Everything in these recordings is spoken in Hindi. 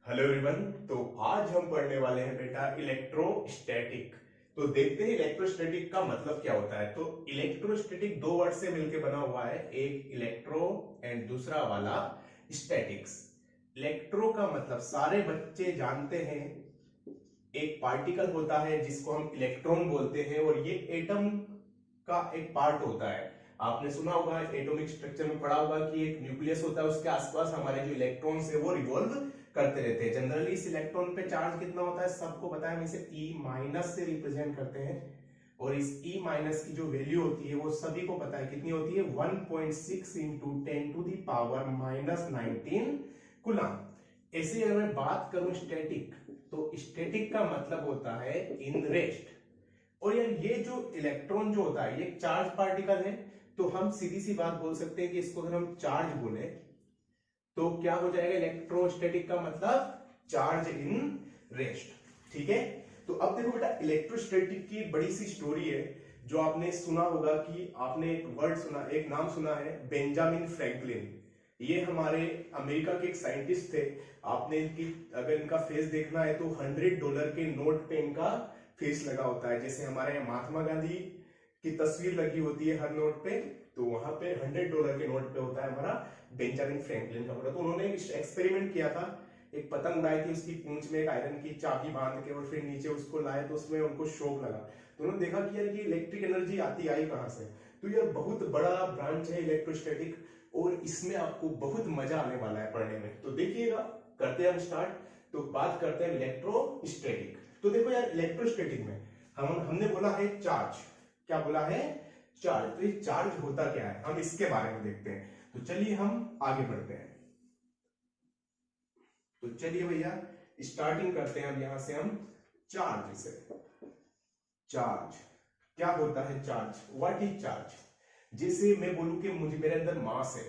Hello everyone. तो आज हम पढ़ने वाले हैं बेटा इलेक्ट्रोस्टैटिक। तो देखते हैं इलेक्ट्रोस्टैटिक का मतलब क्या होता है। तो इलेक्ट्रोस्टैटिक दो वर्ड से मिलकर बना हुआ है, एक इलेक्ट्रो एंड दूसरा वाला स्टैटिक्स। इलेक्ट्रो का मतलब सारे बच्चे जानते हैं, एक पार्टिकल होता है जिसको हम इलेक्ट्रॉन बोलते हैं और ये एटम का एक पार्ट होता है। आपने सुना होगा, एटॉमिक स्ट्रक्चर में पढ़ा होगा कि एक न्यूक्लियस होता है, उसके आसपास हमारे जो इलेक्ट्रॉन्स है वो रिवॉल्व करते रहते हैं। जनरली इस इलेक्ट्रॉन पे चार्ज कितना होता है सबको पता है, हम इसे ई माइनस से रिप्रेजेंट करते हैं और इस ई माइनस की जो वैल्यू होती है वो सभी को पता है कितनी होती है, 1.6 into 10 to the power minus 19 coulomb. ऐसे अगर मैं बात करूं स्टैटिक, तो स्टैटिक का मतलब होता है इन रेस्ट। और यार ये जो इलेक्ट्रॉन जो होता है ये एक चार्ज पार्टिकल है, तो हम सीधी सी बात बोल सकते हैं कि इसको अगर हम चार्ज बोले तो क्या हो जाएगा, इलेक्ट्रोस्टैटिक का मतलब चार्ज इन रेस्ट। ठीक है। तो अब देखो बेटा, इलेक्ट्रोस्टैटिक की बड़ी सी स्टोरी है जो आपने सुना होगा कि आपने एक वर्ड सुना, एक नाम सुना है, बेंजामिन फ्रैंकलिन। ये हमारे अमेरिका के एक साइंटिस्ट थे। आपने इनकी अगर इनका फेस देखना है तो $100 के नोट पे इनका फेस लगा होता है। जैसे हमारे महात्मा गांधी की तस्वीर लगी होती है हर नोट पे, तो वहां पे $100 के नोट पे होता है हमारा बेंजामिन फ्रैंकलिन का फोटो। तो उन्होंने एक एक्सपेरिमेंट किया था, एक पतंग उड़ाई थी, उसकी पूंछ में एक आयरन की चाबी बांध के और फिर नीचे उसको लाए तो उसमें उनको शॉक लगा। तो उन्होंने देखा कि यार ये इलेक्ट्रिक एनर्जी आती आई कहां से। तो यार बहुत बड़ा ब्रांच है इलेक्ट्रोस्टैटिक और इसमें आपको बहुत मजा आने वाला है पढ़ने में। तो देखिएगा, करते हैं हम स्टार्ट। तो बात करते हैं इलेक्ट्रोस्टैटिक। तो देखो यार, इलेक्ट्रोस्टैटिक में हमने बोला है चार्ज। क्या बोला है? चार्ज। तो ये चार्ज होता क्या है, हम इसके बारे में देखते हैं। तो चलिए हम आगे बढ़ते हैं। तो चलिए भैया स्टार्टिंग करते हैं अब यहां से हम चार्ज से। चार्ज क्या होता है? Charge, what is charge? जैसे मैं बोलूं कि मुझे मेरे अंदर मास है,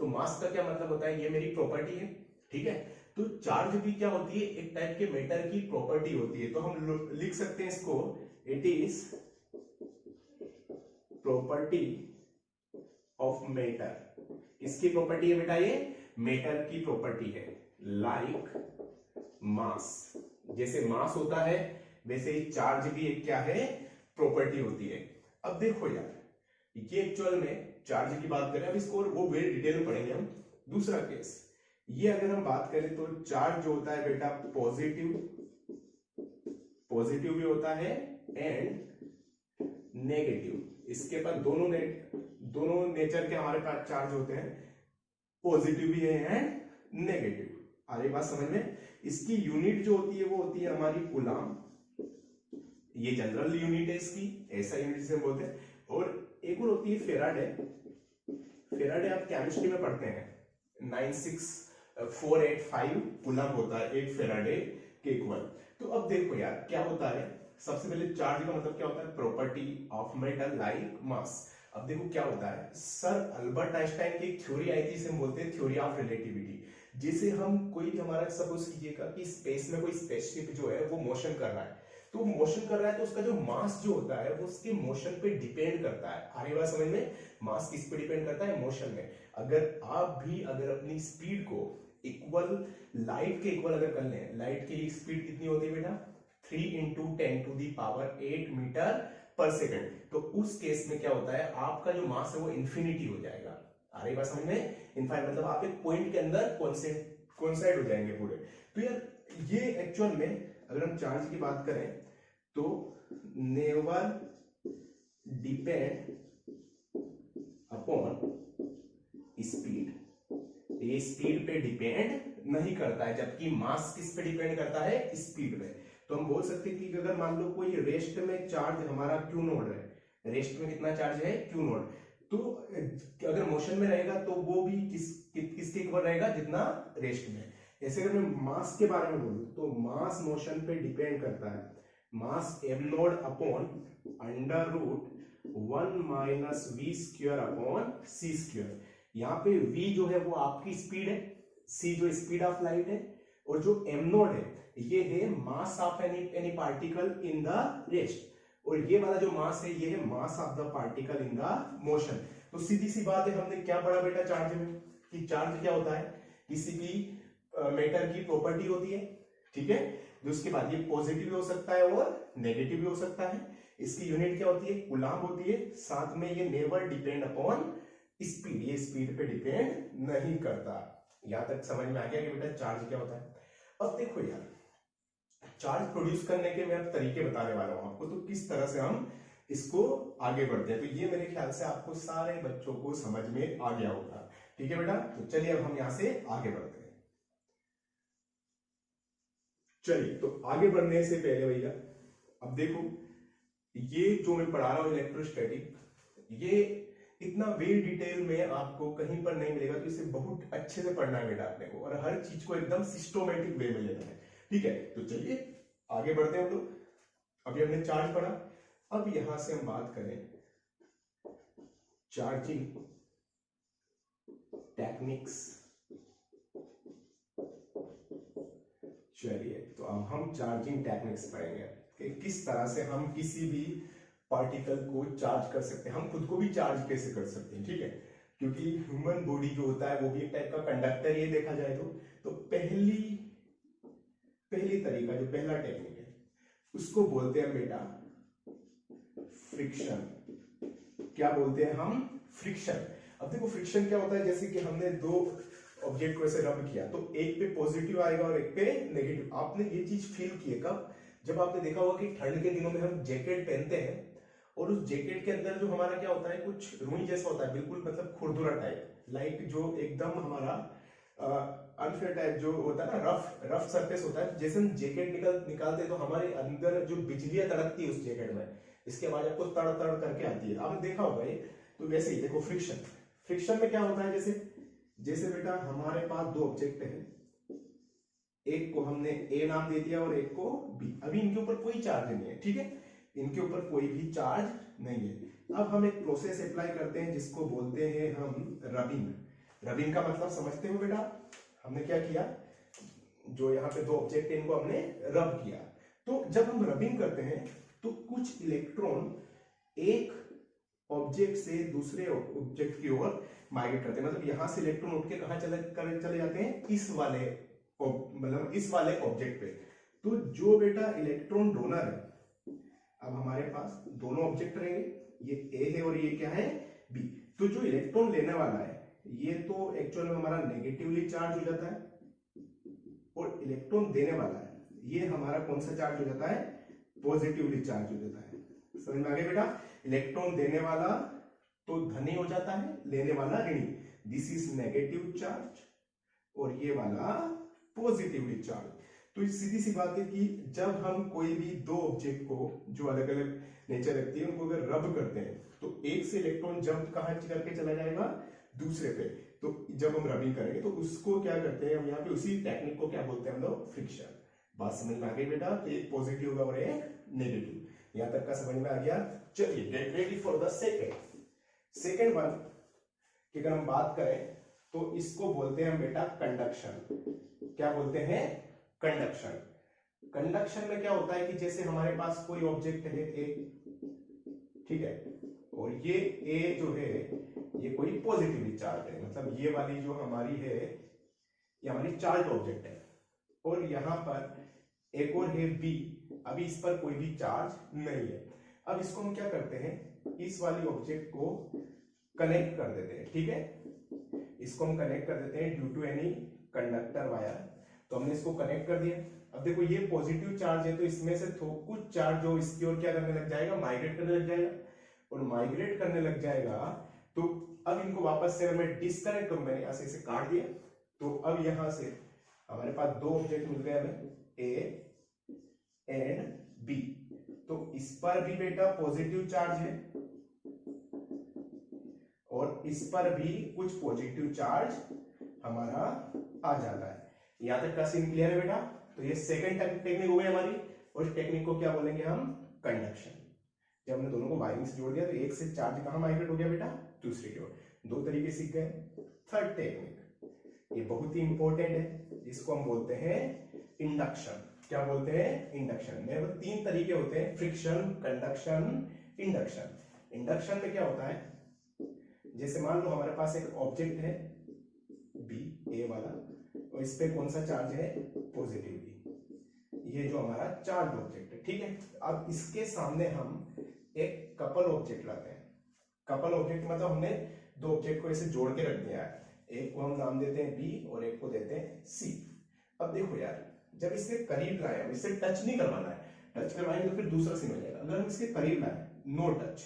तो मास का क्या मतलब होता है, ये मेरी प्रॉपर्टी है। ठीक है। तो चार्ज भी क्या होती है, एक टाइप के मैटर की प्रॉपर्टी होती है। तो हम लिख सकते हैं इसको, it is property of matter. इसकी प्रॉपर्टी है बेटा, ये मैटर की प्रॉपर्टी है। लाइक मास, जैसे मास होता है वैसे ही चार्ज भी एक क्या है, प्रॉपर्टी होती है। अब देखो यार, ये एक्चुअल में चार्ज की बात करें, अब इसको वो वेरी डिटेल में पढ़ेंगे हम। दूसरा केस, ये अगर हम बात करें तो चार्ज जो होता है बेटा पॉजिटिव भी होता है एंड नेगेटिव। इसके पास दोनों नेचर के हमारे पास चार्ज होते हैं, पॉजिटिव भी है एंड नेगेटिव। आ रही बात समझ में? इसकी यूनिट जो होती है वो होती है हमारी कूलम। ये जनरल यूनिट है इसकी, ऐसा यूनिट से बोलते हैं। और एक और होती है फेराडे। फेराडे आप केमिस्ट्री में पढ़ते हैं, 96485 कूलम होता है एक फेराडे के इक्वल। तो अब देखो यार क्या होता है, सबसे पहले चार्ज का मतलब क्या होता है, property of metal like mass. अब देखो क्या होता है, सर अल्बर्ट आइंस्टाइन की एक थ्योरी आई थी, इसे हम बोलते हैं थ्योरी ऑफ रिलेटिविटी। जैसे हम कोई भी हमारा सपोज कीजिएगा कि स्पेस में कोई स्पेसशिप जो है वो मोशन कर रहा है, तो मोशन कर रहा है तो उसका जो मास जो होता है वो उसके मोशन पे डिपेंड करता है। आ रही बात समझ में? मास किस पे डिपेंड करता है, मोशन में। अगर अपनी स्पीड को इक्वल, लाइट के इक्वल अगर कर लें, लाइट की स्पीड कितनी होती है बेटा, 3 into 10 to the power 8 metre पर सेकेंड। तो उस केस में क्या होता है, आपका जो मास है वो इंफिनिटी हो जाएगा। आ रही बात समझ में? इनफाइनाइट मतलब आप एक पॉइंट के अंदर कॉन्साइड हो जाएंगे पूरे। तो यार ये एक्चुअल में अगर हम चार्ज की बात करें तो नेवर डिपेंड अपॉन स्पीड, ये स्पीड पे डिपेंड नहीं करता है, जबकि मास किस पे डिपेंड करता है, स्पीड पे। तो हम बोल सकते हैं कि अगर मान लो कोई रेस्ट में चार्ज हमारा क्यू नोड है, रेस्ट में कितना चार्ज है, क्यू नोड, तो अगर मोशन में रहेगा तो वो भी किसके इक्वल रहेगा, जितना रेस्ट में। ऐसे अगर मैं मास के बारे में बोलूं तो मास मोशन पे डिपेंड करता है, mass m naught upon under root 1 minus v square upon c square. यहाँ पे v जो है वो आपकी स्पीड है, c जो स्पीड ऑफ लाइट है, और जो m नोड है ये है mass of any particle in the rest, और ये वाला जो मास है ये है mass of the particle in the motion. तो सीधी सी बात है, हमने क्या पढ़ा बेटा चार्ज में, कि चार्ज क्या होता है, किसी भी मैटर की प्रॉपर्टी होती है, ठीक है। उसके बाद ये पॉजिटिव भी हो सकता है और नेगेटिव भी हो सकता है। इसकी यूनिट क्या होती है, कूलाम्ब होती है। साथ में ये नेवर डिपेंड अपॉन स्पीड, ये स्पीड पे डिपेंड नहीं करता। यहां तक समझ में आ गया कि बेटा चार्ज क्या होता है। अब देखो यार, चार्ज प्रोड्यूस करने के मैं तरीके बताने वाला हूं आपको, तो किस तरह से हम इसको आगे बढ़ते हैं। तो ये मेरे ख्याल से आपको सारे बच्चों को समझ में आ गया होगा, ठीक है बेटा। तो चलिए अब हम यहां से आगे बढ़ते हैं। चलिए, तो आगे बढ़ने से पहले भैया अब देखो, ये जो मैं पढ़ा रहा हूं इलेक्ट्रोस्टैटिक, ये इतना वेल डिटेल में आपको कहीं पर नहीं मिलेगा, तो इसे बहुत अच्छे से पढ़ना है बेटा आपने को, और हर चीज को एकदम सिस्टोमेटिक वे में लेना है, ठीक है। तो चलिए आगे बढ़ते हैं हम लोग। अभी हमने चार्ज पढ़ा, अब यहां से हम बात करें चार्जिंग टेक्निक्स। चलिए, तो अब हम चार्जिंग टेक्निक्स पढ़ेंगे कि किस तरह से हम किसी भी पार्टिकल को चार्ज कर सकते हैं, हम खुद को भी चार्ज कैसे कर सकते हैं, ठीक है। क्योंकि ह्यूमन बॉडी जो होता है वो भी एक टाइप का कंडक्टर, ये देखा जाए तो पहली तरीका, जो पहला टेक्निक है, उसको बोलते हैं बेटा फ्रिक्शन। क्या बोलते हैं हम, फ्रिक्शन। अब देखो फ्रिक्शन क्या होता है, जैसे कि हमने दो ऑब्जेक्ट को ऐसे रब किया, तो एक पे पॉजिटिव आएगा और एक पे नेगेटिव। आपने ये चीज फील की है कब, जब आपने देखा होगा कि ठंड के दिनों में हम जैकेट पहनते हैं, और उस जैकेट के अंदर जो हमारा क्या होता है, कुछ रुई जैसा होता है, बिल्कुल मतलब खुरदुरा टाइप, लाइक जो एकदम हमारा अनफेयर टाइप जो होता है ना, रफ सरफेस होता है। जैसे हम जैकेट निकालते हैं तो हमारे अंदर जो बिजलियां तड़कती है उस जैकेट में, इसकी आवाज आपको तड़ तड़ करके आती है, आपने देखा होगा ये। तो वैसे ही देखो फ्रिक्शन में क्या होता है, जैसे बेटा हमारे पास दो ऑब्जेक्ट हैं, एक को हमने ए नाम दे दिया और एक को बी। अभी इनके ऊपर कोई चार्ज नहीं है, ठीक है, इनके ऊपर कोई भी चार्ज नहीं है। अब हम एक प्रोसेस अप्लाई करते हैं जिसको बोलते हैं हम रबिंग। रबिंग का मतलब समझते हो बेटा, हमने क्या किया, जो यहाँ पे दो ऑब्जेक्ट है इनको हमने रब किया। तो जब हम रबिंग करते हैं तो कुछ इलेक्ट्रॉन एक ऑब्जेक्ट से दूसरे ऑब्जेक्ट की ओर माइग्रेट करते हैं। मतलब यहां से इलेक्ट्रॉन उठ के कहां चले जाते हैं, इस वाले ऑब्जेक्ट पे। तो जो बेटा इलेक्ट्रॉन डोनर है, अब हमारे पास दोनों ऑब्जेक्ट रहेंगे, ये ए है और ये क्या है, बी। तो जो इलेक्ट्रॉन लेने वाला है ये तो एक्चुअल में हमारा नेगेटिवली चार्ज हो जाता है, और इलेक्ट्रॉन देने वाला है ये हमारा कौन सा चार्ज हो जाता है, पॉजिटिवली चार्ज हो जाता है। समझ में आ गया बेटा, इलेक्ट्रॉन देने वाला तो धनी हो जाता है, लेने वाला ऋणी। दिस इज नेगेटिव चार्ज, और ये वाला पॉजिटिवली चार्ज। तो सीधी सी बात है कि जब हम कोई भी दो ऑब्जेक्ट को जो अलग अलग नेचर रखती है उनको अगर रब करते हैं तो एक से इलेक्ट्रॉन जंप कहां करके चला जाएगा, दूसरे पे। तो जब हम रबिंग करेंगे तो उसको क्या करते हैं हम यहाँ पे, उसी टेक्निक को क्या बोलते हैं हम लोग, फ्रिक्शन। बात समझ में आ गई बेटा, तो एक पॉजिटिव होगा और एक नेगेटिव। यहां तक का समझ में आ गया। चलिए get ready for the second one की अगर हम बात करें तो इसको बोलते हैं हम बेटा कंडक्शन। क्या बोलते हैं, कंडक्शन। कंडक्शन में क्या होता है कि जैसे हमारे पास कोई ऑब्जेक्ट है ए, ठीक है, और ये ए जो है ये कोई पॉजिटिवली चार्ज है, मतलब ये वाली जो हमारी है ये हमारी चार्ज ऑब्जेक्ट है, और यहां पर एक और है बी, अभी इस पर कोई भी चार्ज नहीं है। अब इसको हम क्या करते हैं, इस वाली ऑब्जेक्ट को कनेक्ट कर देते हैं, ठीक है, इसको हम कनेक्ट कर देते हैं due to any conductor wire. तो हमने इसको कनेक्ट कर दिया। अब देखो ये पॉजिटिव चार्ज है तो इसमें से कुछ चार्ज जो इसकी ओर क्या करने लग जाएगा, माइग्रेट करने लग जाएगा, और माइग्रेट करने लग जाएगा। तो अब इनको वापस से अगर मैं डिस्कनेक्ट करूं, मैंने यहां से इसे काट दिया, तो अब यहां से हमारे पास दो ऑब्जेक्ट मिल गए हमें, ए एंड बी। तो इस पर भी बेटा पॉजिटिव चार्ज है और इस पर भी कुछ पॉजिटिव चार्ज हमारा आ जाता है। यहां तक का सीन क्लियर है बेटा। तो ये सेकंड टेक्निक हो गई हमारी, और इस टेक्निक को क्या बोलेंगे हम, कंडक्शन। जब हमने दोनों को वायरिंग से जोड़ दिया तो एक से चार्ज कहां माइग्रेट हो गया बेटा, दूसरे की ओर। दो तरीके सीख गए। थर्ड टेक्निक ये बहुत ही इंपॉर्टेंट है, इसको हम बोलते हैं इंडक्शन। क्या बोलते हैं, इंडक्शन। में तीन तरीके होते हैं, फ्रिक्शन, कंडक्शन, इंडक्शन। इंडक्शन में क्या होता है, जैसे मान लो हमारे पास एक ऑब्जेक्ट है बी, ए वाला, और इस पे कौन सा चार्ज है, पॉजिटिव बी। ये जो हमारा चार्ज ऑब्जेक्ट है, ठीक है। अब इसके सामने हम एक कपल ऑब्जेक्ट लाते हैं। कपल ऑब्जेक्ट मतलब हमने दो ऑब्जेक्ट को ऐसे जोड़ के रख दिया है, एक को हम नाम देते हैं बी और एक को देते हैं सी। अब देखो यार, जब इसके करीब लाए, हम इससे टच नहीं करवाना है, टच करवाएंगे तो फिर दूसरा सीन हो जाएगा। अगर हम इसके करीब लाए, नो टच,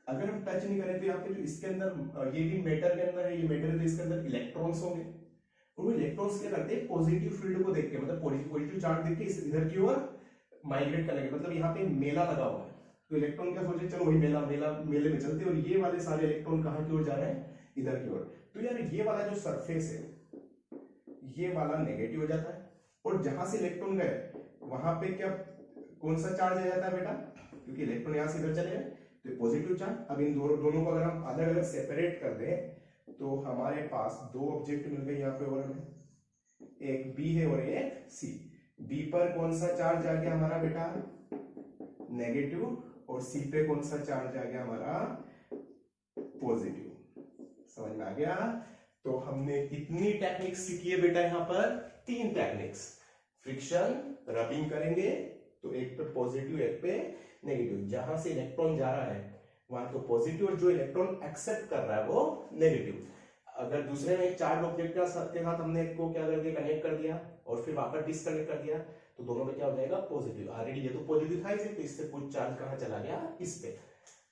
अगर हम टच नहीं करें तो यहाँ पे जो इसके अंदर ये भी मैटर के अंदर है, ये मैटर है तो इसके अंदर इलेक्ट्रॉन्स होंगे, और वो इलेक्ट्रॉन्स क्या करते हैं, पॉजिटिव फील्ड को देख के, मतलब पॉजिटिव चार्ज देख के इधर की ओर माइग्रेट करने, मतलब यहाँ पे मेला लगा हुआ है तो इलेक्ट्रॉन क्या सोचे, चलो वही मेला मेला मेले में चलते, और ये वाले सारे इलेक्ट्रॉन कहाँ की ओर जा रहे हैं, इधर की ओर। तो यार ये वाला जो सरफेस है ये वाला नेगेटिव हो जाता है, और जहां से इलेक्ट्रॉन गए वहां पे क्या कौन सा चार्ज आ जाता है बेटा, क्योंकि इलेक्ट्रॉन यहां से इधर चले गए तो पॉजिटिव चार्ज। अब इन दोनों को अगर हम अलग अलग सेपरेट कर दें तो हमारे पास दो ऑब्जेक्ट मिल गए यहाँ पे, और हमें एक बी है और एक सी। बी पर कौन सा चार्ज आ गया हमारा बेटा, नेगेटिव, और सी पे कौन सा चार्ज आ गया हमारा, पॉजिटिव। समझ में आ गया। तो हमने कितनी टेक्निक्स सीखी है बेटा, यहां पर 3 टेक्निक्स। फ्रिक्शन, रबिंग करेंगे तो एक पे पॉजिटिव एक पे नेगेटिव, जहां से इलेक्ट्रॉन जा रहा है वहां तो पॉजिटिव, और जो इलेक्ट्रॉन एक्सेप्ट कर रहा है वो नेगेटिव। अगर दूसरे में चार्ज ऑब्जेक्ट के साथ हमने एक को क्या कर दिया, कनेक्ट कर दिया और फिर वापस डिस्कनेक्ट कर दिया, तो दोनों में क्या हो जाएगा, पॉजिटिव। ऑलरेडी ये तो पॉजिटिव था इसे, तो इससे कुछ चार्ज कहां चला गया, इस पे।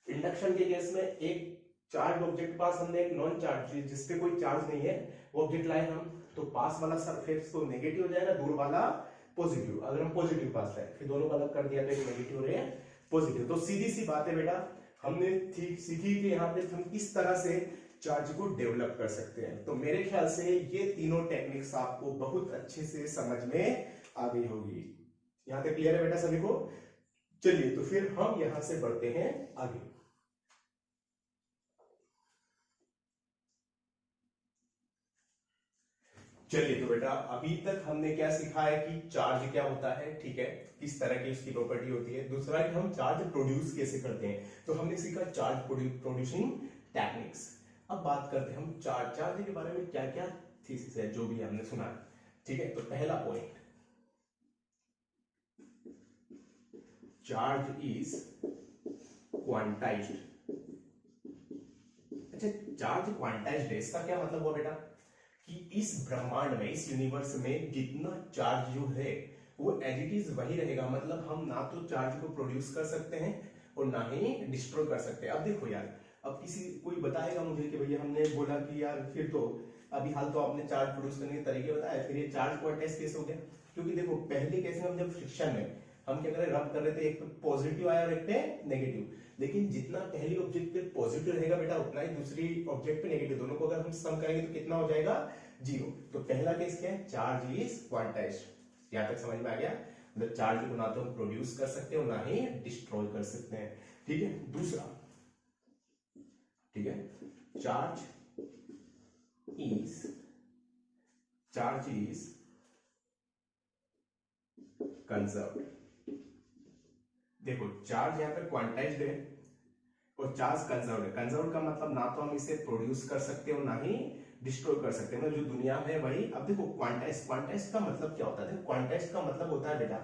इंडक्शन के केस में एक चार्ज ऑब्जेक्ट के पास हमने एक नॉन चार्ज जिसपे कोई चार्ज नहीं है वो ऑब्जेक्ट लाए हम, तो पास वाला सरफेस तो नेगेटिव हो जाएगा, दूर वाला पॉजिटिव। अगर हम पॉजिटिव पास लाए फिर दोनों को अलग कर दिया तो एक नेगेटिव और एक पॉजिटिव। तो सीधी सी बात है बेटा, हमने सीखी कि यहाँ पे हम किस तरह से चार्ज को डेवलप कर सकते हैं। तो मेरे ख्याल से ये तीनों टेक्निक्स आपको बहुत अच्छे से समझ में आ गई होगी। यहां तक क्लियर है बेटा सभी को? चलिए तो फिर हम यहां से बढ़ते हैं आगे। चलिए तो बेटा अभी तक हमने क्या सीखा है कि चार्ज क्या होता है, ठीक है, किस तरह की उसकी प्रॉपर्टी होती है। दूसरा कि हम चार्ज प्रोड्यूस कैसे करते हैं, तो हमने सीखा चार्ज प्रोड्यूसिंग टेक्निक्स। अब बात करते हैं हम चार्ज के बारे में, क्या क्या थीसिस है जो भी हमने सुना है, ठीक है। तो पहला पॉइंट, चार्ज इज क्वांटाइज्ड। अच्छा, चार्ज क्वांटाइज्ड है, इसका क्या मतलब हुआ बेटा कि इस ब्रह्मांड में, इस यूनिवर्स में जितना चार्ज जो है वो एज इट इज वही रहेगा। मतलब हम ना तो चार्ज को प्रोड्यूस कर सकते हैं और ना ही डिस्ट्रॉय कर सकते हैं। अब देखो यार, अब कोई बताएगा मुझे कि भैया हमने बोला कि यार फिर तो अभी हाल तो आपने चार्ज प्रोड्यूस करने के तरीके बताए, फिर ये चार्ज क्वांटाइज्ड कैसे हो गया? क्योंकि देखो पहले केस में हम जब फ्रिक्शन में हम क्या करें, रब कर रहे थे, एक पे पॉजिटिव आया और एक पे नेगेटिव, लेकिन जितना पहली ऑब्जेक्ट पे पॉजिटिव रहेगा बेटा उतना ही दूसरी ऑब्जेक्ट पे नेगेटिव। दोनों को अगर हम सम करेंगे तो कितना हो जाएगा, 0। तो पहला केस क्या है, चार्ज इज क्वांटाइज्ड। यहां तक समझ में आ गया? मतलब चार्ज को ना तो हम प्रोड्यूस कर सकते हैं और ना ही डिस्ट्रॉय कर सकते हैं, ठीक है। दूसरा, ठीक है, चार्ज इज कंजर्व्ड। देखो चार्ज यहाँ पे क्वांटाइज्ड है और चार्ज कंजर्व्ड है। कंजर्व्ड का मतलब ना तो हम इसे प्रोड्यूस कर सकते हैं और ना ही डिस्ट्रॉय कर सकते हैं, मतलब जो दुनिया में वही। अब देखो क्वांटाइज्ड का मतलब क्या होता है? क्वांटाइज्ड का मतलब होता है बेटा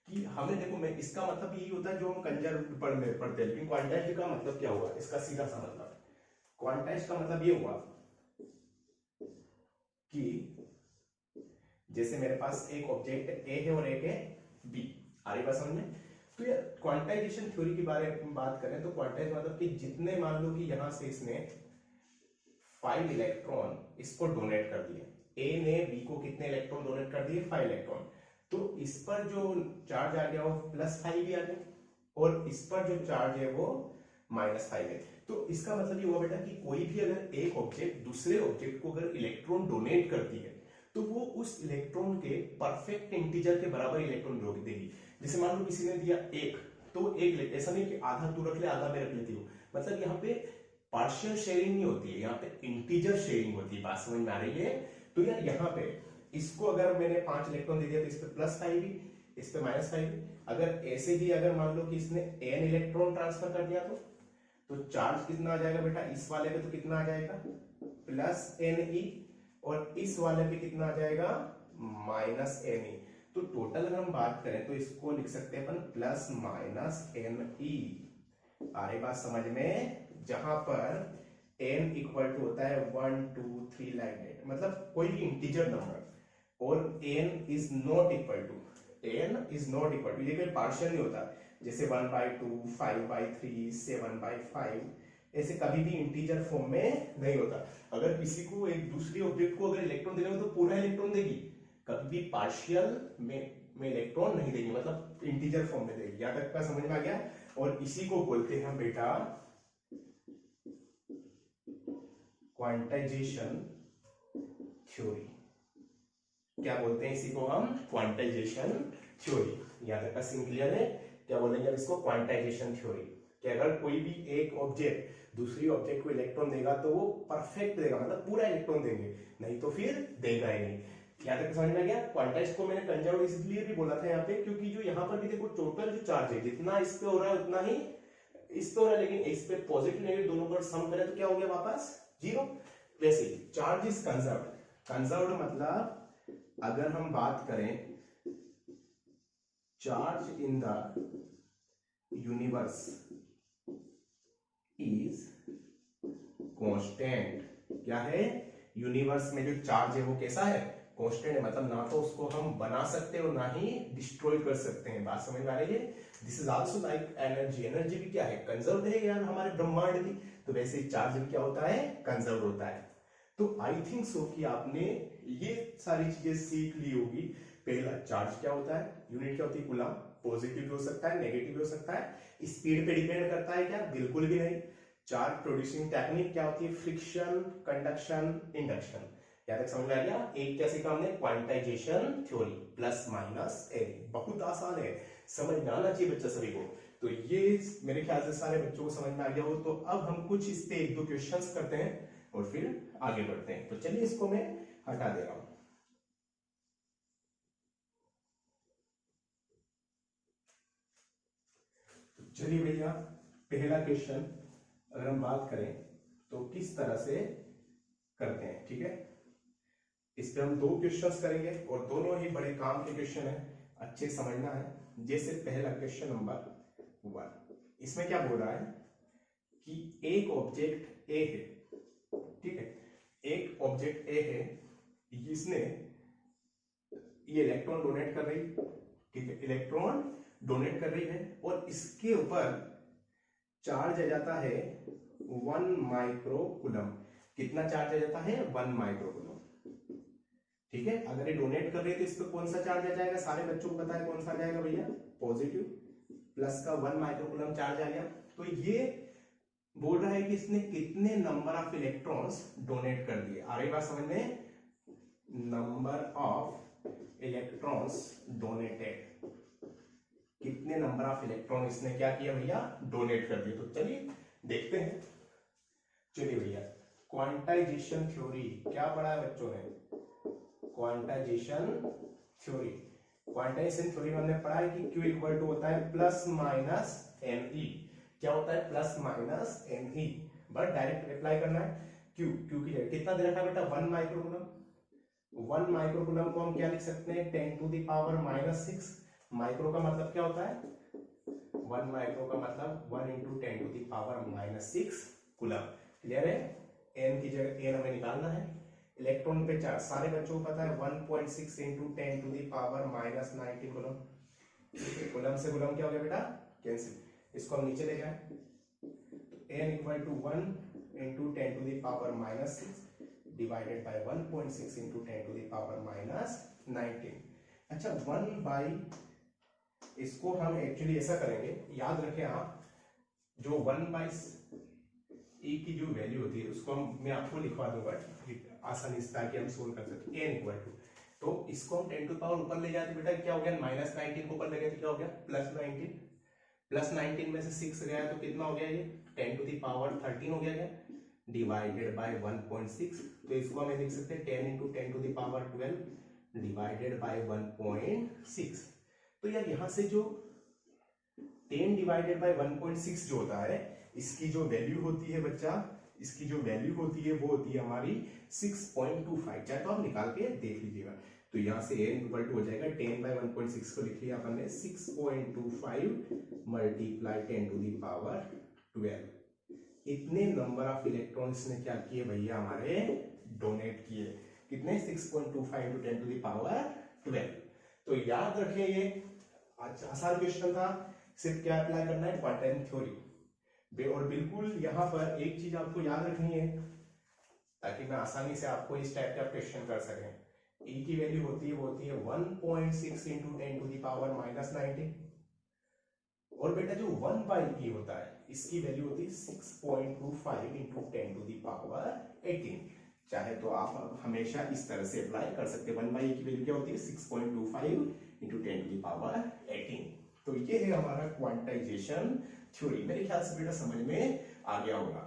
कि हमें, देखो मैं इसका मतलब यही होता है जो हम कंजर्व्ड पढ़ते हैं, लेकिन क्वांटाइज्ड का मतलब क्या हुआ, इसका सीधा सा मतलब, क्वांटाइज्ड का मतलब ये हुआ कि जैसे मेरे पास एक ऑब्जेक्ट ए है और एक है बी, आ रही बात समझ में? तो ये क्वांटाइजेशन थ्योरी के बारे में बात करें तो क्वांटाइज मतलब कि जितने, मान लो कि यहां से इसने 5 इलेक्ट्रॉन इसको डोनेट कर दिए, ए ने बी को कितने इलेक्ट्रॉन डोनेट कर दिए, 5 इलेक्ट्रॉन, तो इस पर जो चार्ज आ गया वो +5 भी आ गया और इस पर जो चार्ज है वो -5 है। तो इसका मतलब ये हुआ बेटा कि कोई भी अगर एक ऑब्जेक्ट दूसरे ऑब्जेक्ट को अगर इलेक्ट्रॉन डोनेट करती है तो वो उस इलेक्ट्रॉन के परफेक्ट इंटीजर के बराबर इलेक्ट्रॉन देगी। जैसे मान लो किसी ने दिया 1, तो 1, ऐसा नहीं कि आधा तू रख ले आधा मैं रख लेती हूँ, मतलब यहाँ पे पार्शियल शेयरिंग नहीं होती है, यहाँ पे इंटीजर शेयरिंग होती है। बात समझ में आ रही है? तो यार यहाँ पे इसको अगर मैंने 5 इलेक्ट्रॉन दे दिया तो इस पे +5 भी, इस पे -5 भी। अगर ऐसे ही अगर मान लो कि इसने n इलेक्ट्रॉन ट्रांसफर कर दिया तो चार्ज कितना आ जाएगा बेटा, इस वाले पे तो कितना आ जाएगा, +ne, और इस वाले पे कितना आ जाएगा माइनस एन ई। तो टोटल अगर हम बात करें तो इसको लिख सकते हैं अपन प्लस माइनस एन ई। आ रही बात समझ में, जहां पर n इक्वल टू होता है 1 2 3 लाइक दैट, मतलब कोई भी इंटीजर नंबर और n is not equal to, ये कोई पार्शियल नहीं होता, जैसे 1/2 5/3 7/5 ऐसे कभी भी इंटीजर फॉर्म में नहीं होता। अगर किसी को एक दूसरी ऑब्जेक्ट को अगर इलेक्ट्रॉन देना हो तो पूरा इलेक्ट्रॉन देगी, कभी भी पार्शियल में इलेक्ट्रॉन नहीं देगी, मतलब इंटीजर फॉर्म में देगी। यहां तक का समझ में आ गया। और इसी को बोलते हैं बेटा क्वांटाइजेशन थ्योरी। क्या बोलते हैं इसी को हम? Quantization theory. यहां तक का सीन क्लियर है? क्या बोलेंगे इसको? Quantization theory. कि अगर कोई भी एक ऑब्जेक्ट दूसरी ऑब्जेक्ट को इलेक्ट्रॉन देगा तो वो परफेक्ट देगा, मतलब पूरा इलेक्ट्रॉन देंगे, नहीं तो फिर देगा ही नहीं। यहां तक समझ में आ गया? क्वांटाइज को मैंने कंजर्व्ड इसलिए भी बोला था यहाँ पे, क्योंकि जो यहाँ पर भी देखो टोटल जो चार्ज है जितना इस पे हो रहा है उतना ही इस पे हो रहा है, लेकिन इस पे पॉजिटिव नेगेटिव दोनों पर सम करें तो क्या हो गया वापस जीरो। वैसे ही चार्ज इज कंजर्व्ड। कंजर्व्ड मतलब अगर हम बात करें charge in the universe is constant. क्या है? यूनिवर्स में जो चार्ज है वो कैसा है? कांस्टेंट है, मतलब ना तो उसको हम बना सकते हैं और ना ही डिस्ट्रॉय कर सकते हैं। बात समझ में आ रही है? This is also like energy. Energy भी क्या है? कंजर्व है यार हमारे ब्रह्मांड की। तो वैसे चार्ज भी क्या होता है? कंजर्व होता है। तो आई थिंक सो कि आपने ये सारी चीजें सीख ली होगी। पहला, चार्ज क्या होता है, यूनिट क्या होती है कूलम, पॉजिटिव भी हो सकता है नेगेटिव भी हो सकता है। स्पीड पे डिपेंड करता है क्या? बिल्कुल भी नहीं। चार्ज प्रोड्यूसिंग टेक्निक क्या होती है? Friction, conduction, induction. यहां तक समझ में आ गया? एक क्या सीखा हमने? Quantization theory plus minus n. बहुत आसान है, समझ में आना चाहिए बच्चा सभी को। तो ये मेरे ख्याल से सारे बच्चों को समझ में आ गया हो। तो अब हम कुछ इस पे 1-2 क्वेश्चंस करते हैं और फिर आगे बढ़ते हैं। तो चलिए इसको मैं हटा दे रहा हूं। चलिए भैया, पहला क्वेश्चन अगर हम बात करें तो किस तरह से करते हैं, ठीक है? इस पे हम 2 क्वेश्चंस करेंगे और दोनों ही बड़े काम के क्वेश्चन है, अच्छे समझना है। जैसे पहला क्वेश्चन नंबर 1, इसमें क्या बोल रहा है कि एक ऑब्जेक्ट ए है, ठीक है? एक ऑब्जेक्ट ए है, इसने ये इलेक्ट्रॉन डोनेट कर रही, ठीक है? इलेक्ट्रॉन डोनेट कर रही है और इसके ऊपर चार्ज आ जाता है 1 माइक्रोकूलम। कितना चार्ज आ जाता है? 1 माइक्रोकूलम, ठीक है? अगर ये डोनेट कर रही है तो इस पे कौन सा चार्ज आ जाएगा? सारे बच्चों को पता है कौन सा आ जाएगा भैया? पॉजिटिव। प्लस का 1 माइक्रोकूलम चार्ज आ गया। तो ये बोल रहा है कि इसने कितने नंबर ऑफ इलेक्ट्रॉन्स डोनेट कर दिए। आ रही बात समझ में? नंबर ऑफ इलेक्ट्रॉन्स डोनेटेड, कितने नंबर ऑफ इलेक्ट्रॉन इसने क्या किया भैया? डोनेट कर दिए। तो चलिए देखते हैं। चलिए भैया, क्वांटाइजेशन थ्योरी क्या पढ़ा है बच्चों ने? Quantization theory. क्वांटाइजेशन थ्योरी में हमने पढ़ा है कि Q इक्वल टू होता है प्लस माइनस एन ई। क्या होता है? Plus minus n e. But direct apply करना है। Q की जगह कितना दे रखा है बेटा? 1 माइक्रोकूलम। 1 माइक्रोकूलम को हम क्या लिख सकते हैं? 10 टू द पावर -6। माइक्रो का मतलब क्या होता है? 1 माइक्रो का मतलब 1 into 10 to the power -6 coulomb. Clear है? एन की जगह एन हमें निकालना है। इलेक्ट्रॉन पे चार्ज सारे बच्चों को पता है 1.6 into 10 to the power -19 coulomb. Coulomb से कूलम क्या हो गया बेटा? कैंसिल। इसको हम नीचे ले जाए, n equal to 1 into 10 to the power -6 divided by 1.6 into 10 to the power -19। अच्छा, 1 बाई, इसको हम एक्चुअली ऐसा करेंगे, याद रखें आप, जो 1 बाई ई की जो वैल्यू होती है उसको मैं आपको लिखवा दूंगा आसानी से, ताकि हम सोल्व कर सकें। एन इक्वल टू, तो इसको हम 10 टू पावर ऊपर ले जाते बेटा, क्या हो गया? -19 को ऊपर ले गए तो क्या हो गया? +19। +19 में से 6 गया तो कितना हो गया? ये 10 टू द पावर 13 हो गया क्या? Divided by 1.6। तो इसको हम लिख सकते हैं 10 into 10 to the power 12 divided by 1.6। तो यार यहां से जो 10 डिवाइडेड बाय 1.6 जो होता है, इसकी जो वैल्यू होती है बच्चा इसकी जो वैल्यू होती है वो होती है हमारी 6.25, चाहे तो आप निकाल के देख लीजिएगा। तो यहाँ से n इक्वल टू हो जाएगा 10/1.6 को लिख लिया अपन ने 6.25 मल्टीप्लाई 10 टू द पावर 12। इतने नंबर ऑफ इलेक्ट्रॉन्स ने क्या किए भैया हमारे डोनेट किए, कितने 6.25 इंटू 10 टू द पावर 12। तो याद रखिए ये आसान क्वेश्चन था, सिर्फ क्या अप्लाई करना है क्वांटम थ्योरी। और बिल्कुल यहाँ पर एक चीज आपको याद रखनी है ताकि मैं आसानी से आपको इस टाइप का क्वेश्चन कर सकें। E की वैल्यू होती है वो होती है 1.6 इंटू 10 टू द पावर -19, और बेटा जो 1/e होता है इसकी वैल्यू होती है 6.25 इंटू 10 टू द पावर 18। चाहे तो आप हमेशा इस तरह से अप्लाई कर सकते हैं। 1/e की वैल्यू क्या होती है 6.25 इंटू 10 टू द पावर 18। तो ये है हमारा क्वांटाइजेशन थ्योरी। मेरे ख्याल से बेटा समझ में आ गया होगा।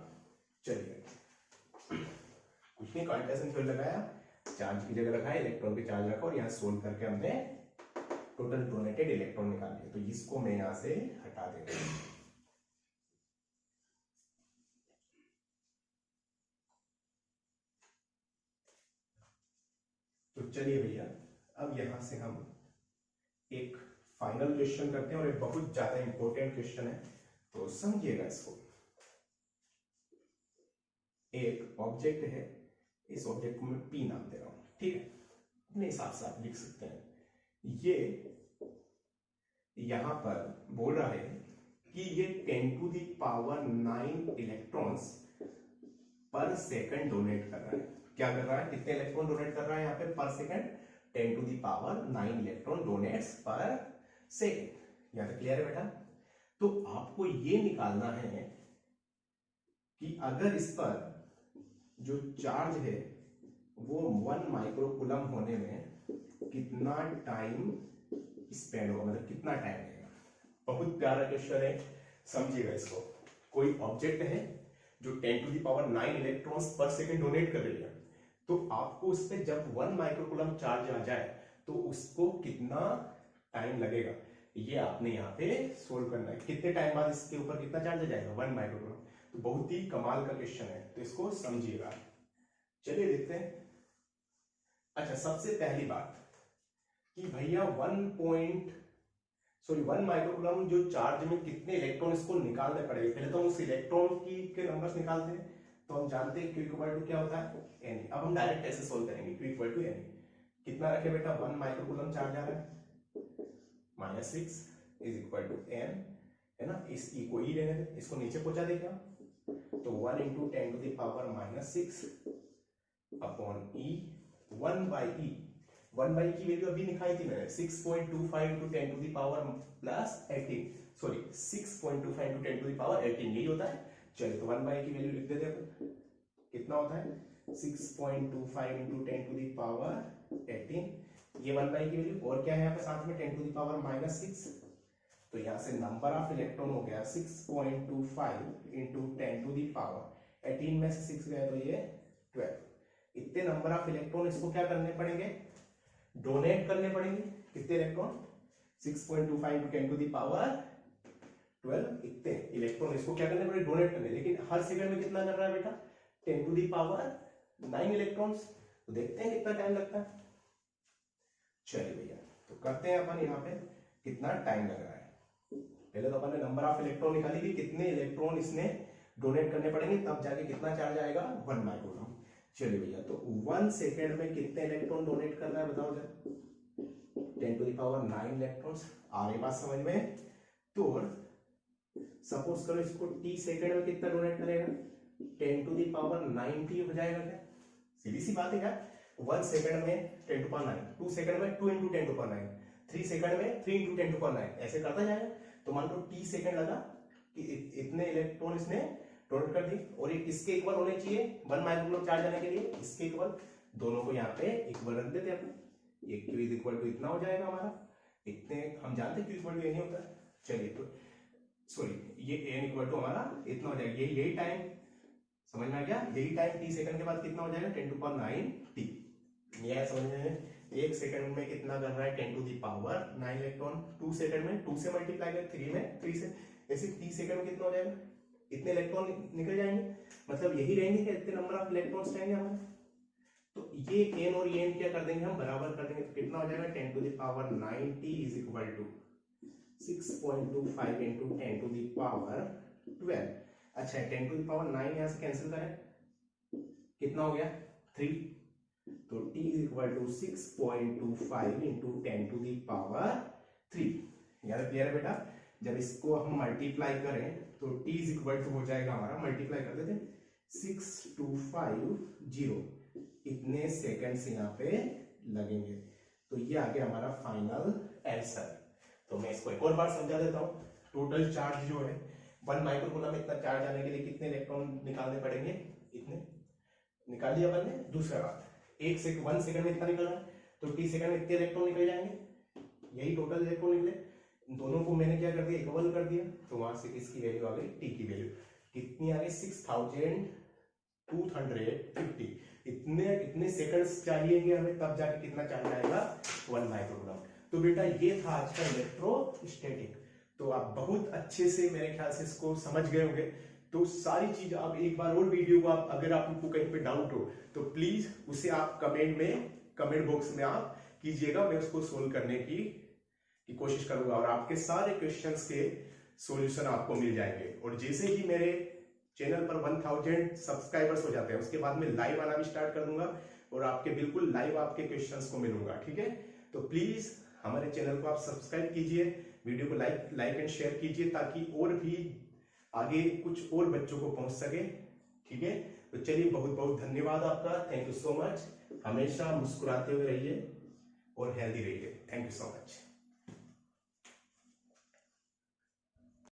चलिए कुछ नहीं, क्वांटाइजेशन थ्योरी लगाया, चार्ज की जगह रखा है, इलेक्ट्रॉन पे चार्ज रखा और यहाँ सोल्व करके हमने टोटल डोनेटेड इलेक्ट्रॉन निकाल लिया। तो इसको मैं यहाँ से हटा देता हूं। तो चलिए भैया अब यहां से हम एक फाइनल क्वेश्चन करते हैं और एक बहुत ज्यादा इंपॉर्टेंट क्वेश्चन है, तो समझिएगा इसको। एक ऑब्जेक्ट है, इस ऑब्जेक्ट को मैं पी नाम दे रहा हूं, ठीक है, अपने हिसाब से आप लिख सकते हैं। ये यहां पर बोल रहा है कि ये 10 टू द पावर 9 इलेक्ट्रॉन्स पर सेकंड डोनेट कर रहा है। क्या कर रहा है, कितने इलेक्ट्रॉन डोनेट कर रहा है यहाँ पे per second, 10 to the power 9 electron donates per second. यहाँ तक क्लियर है बेटा। तो आपको ये निकालना है कि अगर इस पर जो चार्ज है वो 1 माइक्रोकूलम होने में कितना टाइम स्पेंड होगा, मतलब कितना टाइम लगेगा। बहुत प्यारा क्वेश्चन है, समझिएगा इसको। कोई ऑब्जेक्ट है जो 10 टू द पावर 9 इलेक्ट्रॉन्स पर सेकंड डोनेट कर रही है, तो आपको उस पर जब 1 माइक्रोकूलम चार्ज आ जाए तो उसको कितना टाइम लगेगा, ये आपने यहाँ पे सोल्व करना है। कितने टाइम बाद इसके ऊपर कितना चार्ज आ जाएगा, 1 माइक्रोकूलम। तो बहुत ही कमाल का क्वेश्चन है, तो इसको समझिएगा। चलिए देखते हैं। अच्छा, सबसे पहली बात कि भैया 1 माइक्रोकूलम जो चार्ज में कितने इलेक्ट्रॉन इसको निकालने पड़ेगा। पहले तो हम उस इलेक्ट्रॉन की के नंबर्स निकालते हैं। तो हम जानते हैं Q इक्वल टू क्या होता है N। अब हम डायरेक्ट ऐसे सोल्व करेंगे, Q इक्वल टू N। कितना रखे बेटा, 1 माइक्रोकूलम चार्ज आ रहा है, -6 इज इक्वल टू N, है ना। इस E को E लेने दें, इसको नीचे पहुंचा दे क्या, तो 1 into 10 to the power -6 upon E 1/E। 1/E की वैल्यू अभी निकाली थी मैंने, 6.25 into 10 to the power +18, sorry 6.25 into 10 to the power 18, यही होता है। चलिए तो 1/E की वैल्यू लिख देते हैं, कितना होता है 6.25 इंटू 10 टू द पावर 18, ये 1/E की वैल्यू। और क्या है यहाँ पे साथ में 10 टू द पावर -6, तो यहाँ से नंबर ऑफ इलेक्ट्रॉन हो गया 6.25 इंटू 10 टू द पावर 18 में से 6 गया तो ये 12। इतने नंबर ऑफ इलेक्ट्रॉन इसको क्या करने पड़ेंगे, डोनेट करने पड़ेंगे। कितने electron, 6.25 into 10 to the power 12, इतने इलेक्ट्रॉन इसको क्या करने पड़ेंगे, डोनेट करने। लेकिन हर सेकंड में कितना कर रहा है बेटा, 10 टू द पावर 9 इलेक्ट्रॉन्स। तो देखते हैं कितना टाइम लगता है। चलिए भैया तो करते हैं अपन यहाँ पे कितना टाइम लग रहा है। पहले तो अपन ने नंबर ऑफ इलेक्ट्रॉन निकाली कि कितने इलेक्ट्रॉन इसने डोनेट करने पड़ेगे, तब जाके कितना चार्ज आएगा, 1 माइक्रोकूलम। चलिए भैया तो 1 सेकेंड में कितने इलेक्ट्रॉन डोनेट कर रहा है बताओ जरा, 10 टू द पावर 9 इलेक्ट्रॉन्स। आ रही बात समझ में। तो सपोज करो इसको t सेकेंड में कितना डोनेट करेगा, 10 टू द पावर 90 हो जाएगा क्या, सीधी सी बात है क्या। 1 सेकंड में 10 टू पावर 9, 2 सेकंड में 2 इंटू 10 टू पावर 9, 3 सेकंड में 3 इंटू 10 टू पावर 9, ऐसे करता जाएगा। तो मान लो t सेकंड लगा कि इतने इलेक्ट्रॉन इसने डोनेट कर दी, और इसके इक्वल होने चाहिए 1 माइक्रोकूलम चार्ज आने के लिए, इसके इक्वल। दोनों को यहाँ पे इक्वल रख देते हैं अपने। ये Q इज इक्वल टू इतना हो जाएगा हमारा, इतने हम जानते हैं Q इक्वल टू ये नहीं होता है। चलिए तो सॉरी ये n इक्वल टू हमारा इतना हो जाएगा, यही टाइम समझ में आ गया। यही टाइम t सेकंड के बाद कितना हो जाएगा, 10 टू पावर 9 t। यह समझ में, 1 सेकंड में कितना कर रहा है, 10 to the power 9 electron. 2 second में 2 से मल्टीप्लाई कर 3 में 3 से, ऐसे 30 सेकंड में कितना हो जाएगा, इतने इलेक्ट्रॉन निकल जाएंगे, मतलब यही रहेंगे कि इतने नंबर ऑफ इलेक्ट्रॉन्स रहेंगे हमारे। तो ये n और ये n क्या कर देंगे हम, बराबर कर देंगे। तो कितना हो जाएगा 10 to the power 90 is equal to 6.25 into 10 to the power 12। अच्छा 10 टू द पावर 9 यहां से कैंसिल करें, कितना हो गया 3। तो t is equal to 6.25 into 10 to the power 3। यार क्लियर है बेटा। जब इसको हम मल्टीप्लाई करें तो t इज इक्वल टू हो जाएगा हमारा, मल्टीप्लाई कर देते 6250, इतने सेकंड्स यहाँ पे लगेंगे। तो ये आ गया हमारा फाइनल आंसर। तो मैं इसको एक और बार समझा देता हूँ। टोटल चार्ज जो है 1 माइक्रोकूलम में इतना चार्ज आने के लिए कितने इलेक्ट्रॉन निकालने पड़ेंगे, इतने निकाल लिया अपन ने। दूसरा बात 1 सेकंड में इतना निकला है, तो t सेकंड में इतने इलेक्ट्रॉन निकल जाएंगे, यही टोटल इलेक्ट्रॉन निकले। दोनों को मैंने क्या कर दिया, इक्वल कर दिया। तो वहां से इसकी वैल्यू आ गई, t की वैल्यू कितनी आ गई 6250। इतने सेकंड्स चाहिए हमें, तब जाके कितना चार्ज आएगा 1 माइक्रोकूलम। तो बेटा ये था आज का इलेक्ट्रोस्टैटिक। तो आप बहुत अच्छे से मेरे ख्याल से इसको समझ गए होंगे। तो सारी चीज आप एक बार और वीडियो को आप, अगर आपको कहीं पे डाउट हो तो प्लीज उसे आप कमेंट बॉक्स में आप कीजिएगा, मैं उसको सोल्व करने की कोशिश करूंगा और आपके सारे क्वेश्चंस के सॉल्यूशन आपको मिल जाएंगे। और जैसे ही मेरे चैनल पर 1000 सब्सक्राइबर्स हो जाते हैं उसके बाद मैं लाइव आना भी स्टार्ट कर दूंगा और आपके बिल्कुल लाइव आपके क्वेश्चंस को मिलूंगा, ठीक है। तो प्लीज हमारे चैनल को आप सब्सक्राइब कीजिए, वीडियो को लाइक एंड शेयर कीजिए ताकि और भी आगे कुछ और बच्चों को पहुंच सके, ठीक है। तो चलिए बहुत बहुत धन्यवाद आपका, थैंक यू सो मच। हमेशा मुस्कुराते हुए रहिए और हेल्दी रहिए, थैंक यू सो मच।